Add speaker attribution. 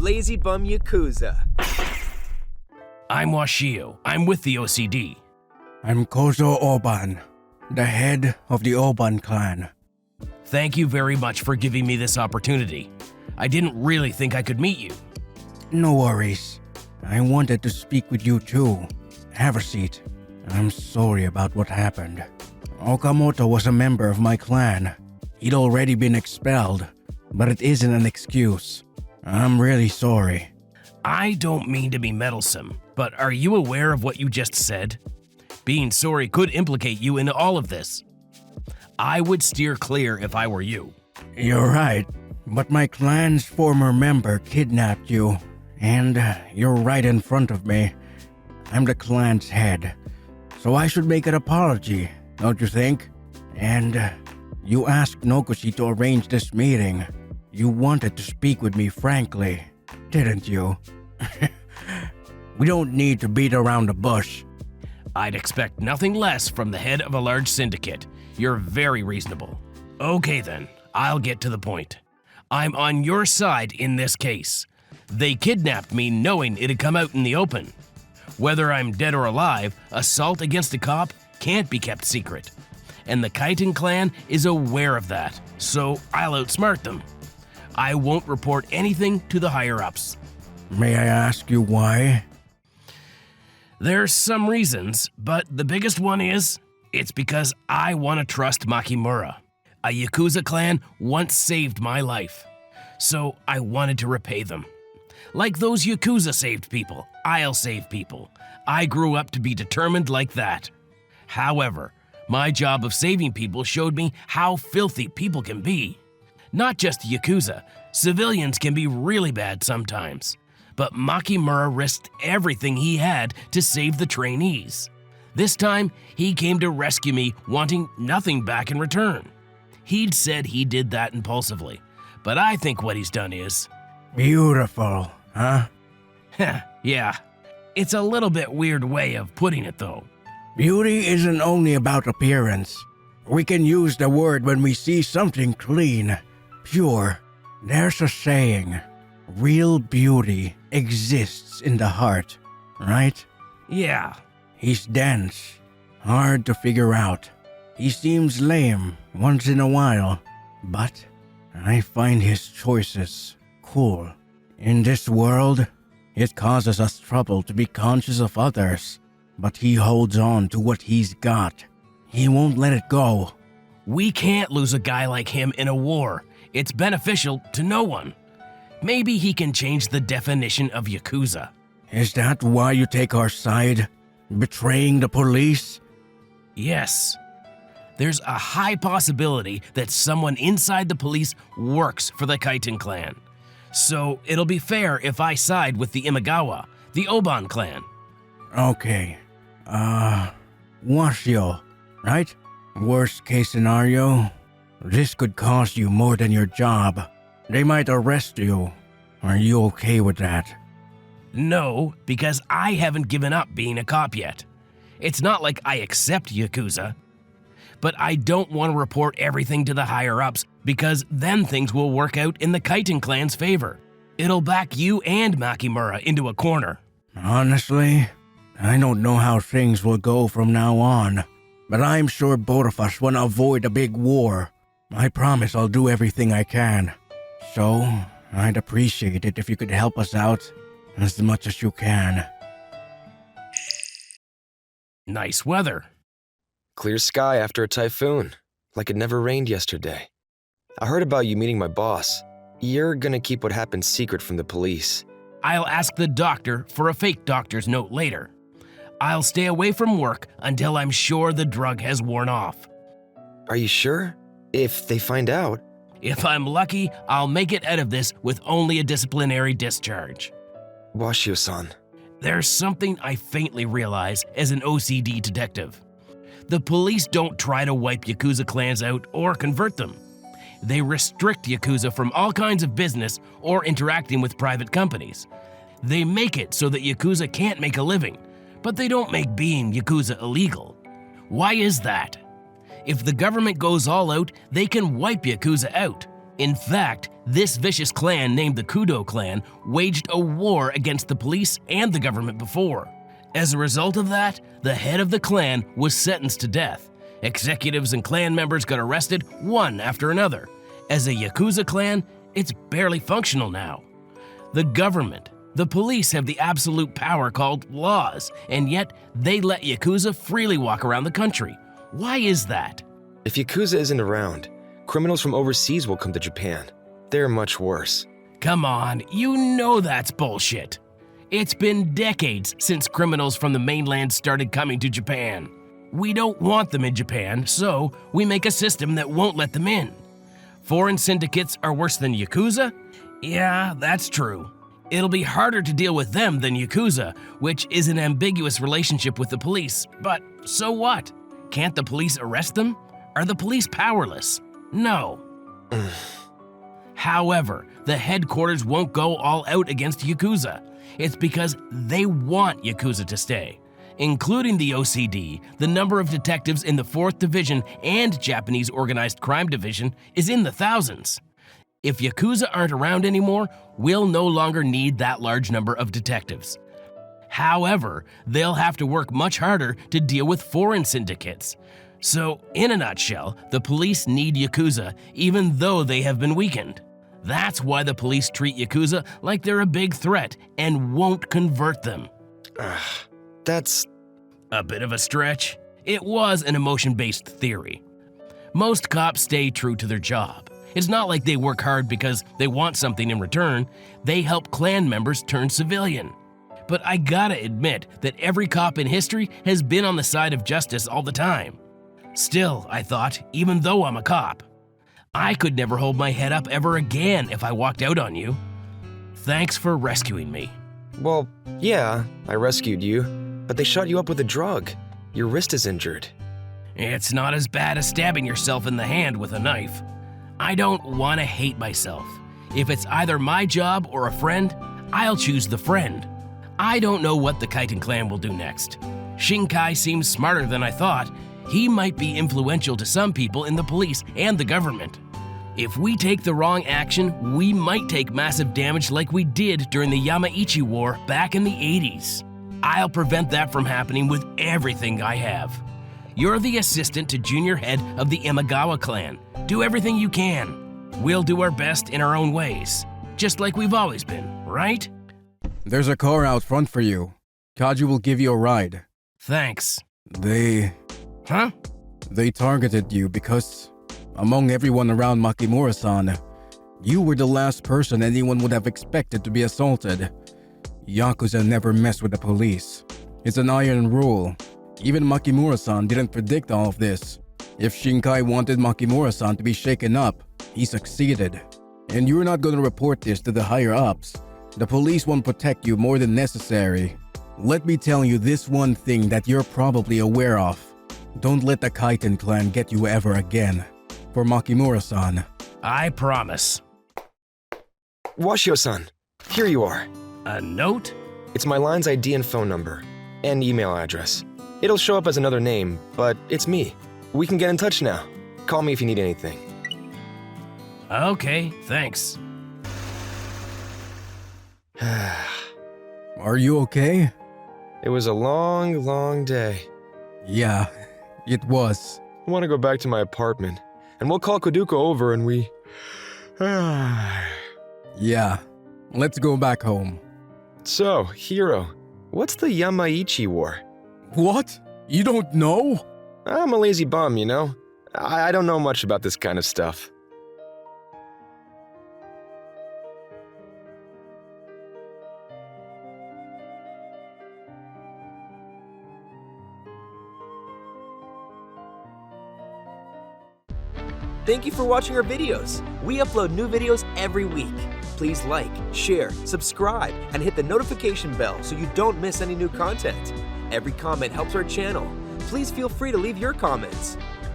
Speaker 1: lazy bum yakuza.
Speaker 2: I'm Washio. I'm with the OCD.
Speaker 3: I'm Kozo Ooban, the head of the Ooban clan.
Speaker 2: Thank you very much for giving me this opportunity. I didn't really think I could meet you.
Speaker 3: No worries. I wanted to speak with you too. Have a seat. I'm sorry about what happened. Okamoto was a member of my clan. He'd already been expelled, but it isn't an excuse. I'm really sorry.
Speaker 2: I don't mean to be meddlesome, but are you aware of what you just said? Being sorry could implicate you in all of this. I would steer clear if I were you.
Speaker 3: You're right, but my clan's former member kidnapped you, and you're right in front of me. I'm the clan's head, so I should make an apology, don't you think? And you asked Noguchi to arrange this meeting. You wanted to speak with me frankly, didn't you? We don't need to beat around the bush.
Speaker 2: I'd expect nothing less from the head of a large syndicate. You're very reasonable. Okay then, I'll get to the point. I'm on your side in this case. They kidnapped me knowing it'd come out in the open. Whether I'm dead or alive, assault against a cop can't be kept secret. And the Kaiten clan is aware of that, so I'll outsmart them. I won't report anything to the higher-ups.
Speaker 3: May I ask you why?
Speaker 2: There's some reasons, but the biggest one is, it's because I want to trust Makimura. A Yakuza clan once saved my life, so I wanted to repay them. Like those Yakuza saved people, I'll save people. I grew up to be determined like that. However, my job of saving people showed me how filthy people can be. Not just Yakuza, civilians can be really bad sometimes. But Makimura risked everything he had to save the trainees. This time, he came to rescue me wanting nothing back in return. He'd said he did that impulsively, but I think what he's done is…
Speaker 3: Beautiful, huh?
Speaker 2: Yeah, it's a little bit weird way of putting it though.
Speaker 3: Beauty isn't only about appearance. We can use the word when we see something clean, pure. There's a saying, real beauty exists in the heart, right?
Speaker 2: Yeah.
Speaker 3: He's dense, hard to figure out. He seems lame once in a while, but I find his choices cool. In this world, it causes us trouble to be conscious of others, but he holds on to what he's got. He won't let it go.
Speaker 2: We can't lose a guy like him in a war. It's beneficial to no one. Maybe he can change the definition of Yakuza.
Speaker 3: Is that why you take our side? Betraying the police?
Speaker 2: Yes. There's a high possibility that someone inside the police works for the Kaiten clan. So it'll be fair if I side with the Imagawa, the Ooban clan.
Speaker 3: Okay. Washio, right? Worst case scenario, this could cost you more than your job. They might arrest you. Are you okay with that?
Speaker 2: No, because I haven't given up being a cop yet. It's not like I accept Yakuza. But I don't want to report everything to the higher-ups because then things will work out in the Kaiten clan's favor. It'll back you and Makimura into a corner.
Speaker 3: Honestly, I don't know how things will go from now on, but I'm sure both of us want to avoid a big war. I promise I'll do everything I can. So, I'd appreciate it if you could help us out as much as you can.
Speaker 2: Nice weather.
Speaker 4: Clear sky after a typhoon, like it never rained yesterday. I heard about you meeting my boss. You're gonna keep what happened secret from the police.
Speaker 2: I'll ask the doctor for a fake doctor's note later. I'll stay away from work until I'm sure the drug has worn off.
Speaker 4: Are you sure? If they find out…
Speaker 2: If I'm lucky, I'll make it out of this with only a disciplinary discharge.
Speaker 4: Washio-san.
Speaker 2: There's something I faintly realize as an OCD detective. The police don't try to wipe Yakuza clans out or convert them. They restrict Yakuza from all kinds of business or interacting with private companies. They make it so that Yakuza can't make a living, but they don't make being Yakuza illegal. Why is that? If the government goes all out, they can wipe Yakuza out. In fact, this vicious clan named the Kudo clan waged a war against the police and the government before. As a result of that, the head of the clan was sentenced to death. Executives and clan members got arrested one after another. As a Yakuza clan, it's barely functional now. The government, the police have the absolute power called laws, and yet they let Yakuza freely walk around the country. Why is that?
Speaker 4: If Yakuza isn't around, criminals from overseas will come to Japan. They're much worse.
Speaker 2: Come on, you know that's bullshit. It's been decades since criminals from the mainland started coming to Japan. We don't want them in Japan, so we make a system that won't let them in. Foreign syndicates are worse than Yakuza? Yeah, that's true. It'll be harder to deal with them than Yakuza, which is an ambiguous relationship with the police. But so what? Can't the police arrest them? Are the police powerless? No. However, the headquarters won't go all out against Yakuza. It's because they want Yakuza to stay. Including the OCD, the number of detectives in the 4th Division and Japanese Organized Crime Division is in the thousands. If Yakuza aren't around anymore, we'll no longer need that large number of detectives. However, they'll have to work much harder to deal with foreign syndicates. So, in a nutshell, the police need Yakuza even though they have been weakened. That's why the police treat Yakuza like they're a big threat and won't convert them.
Speaker 4: That's
Speaker 2: a bit of a stretch. It was an emotion-based theory. Most cops stay true to their job. It's not like they work hard because they want something in return. They help clan members turn civilian. But I gotta admit that every cop in history has been on the side of justice all the time. Still, I thought, even though I'm a cop, I could never hold my head up ever again if I walked out on you. Thanks for rescuing me.
Speaker 4: Well, yeah, I rescued you, but they shot you up with a drug. Your wrist is injured.
Speaker 2: It's not as bad as stabbing yourself in the hand with a knife. I don't want to hate myself. If it's either my job or a friend, I'll choose the friend. I don't know what the Kaiten clan will do next. Shinkai seems smarter than I thought. He might be influential to some people in the police and the government. If we take the wrong action, we might take massive damage like we did during the Yamaichi War back in the 80s. I'll prevent that from happening with everything I have. You're the assistant to junior head of the Imagawa clan. Do everything you can. We'll do our best in our own ways, just like we've always been, right?
Speaker 3: There's a car out front for you. Kaji will give you a ride.
Speaker 2: Thanks.
Speaker 3: Huh? They targeted you because, among everyone around Makimura-san, you were the last person anyone would have expected to be assaulted. Yakuza never mess with the police. It's an iron rule. Even Makimura-san didn't predict all of this. If Shinkai wanted Makimura-san to be shaken up, he succeeded. And you're not gonna report this to the higher-ups. The police won't protect you more than necessary. Let me tell you this one thing that you're probably aware of. Don't let the Kaiten clan get you ever again. For Makimura-san.
Speaker 2: I promise.
Speaker 4: Washio-san, here you are.
Speaker 2: A note?
Speaker 4: It's my line's ID and phone number, and email address. It'll show up as another name, but it's me. We can get in touch now. Call me if you need anything.
Speaker 2: Okay, thanks.
Speaker 3: Are you okay?
Speaker 4: It was a long, long day.
Speaker 3: Yeah, it was.
Speaker 4: I want to go back to my apartment, and we'll call Koduko over and we...
Speaker 3: Yeah, let's go back home.
Speaker 4: So, Hiro, what's the Yamaichi War?
Speaker 3: What? You don't know?
Speaker 4: I'm a lazy bum, you know? I don't know much about this kind of stuff.
Speaker 1: Thank you for watching our videos. We upload new videos every week. Please like, share, subscribe, and hit the notification bell so you don't miss any new content. Every comment helps our channel. Please feel free to leave your comments.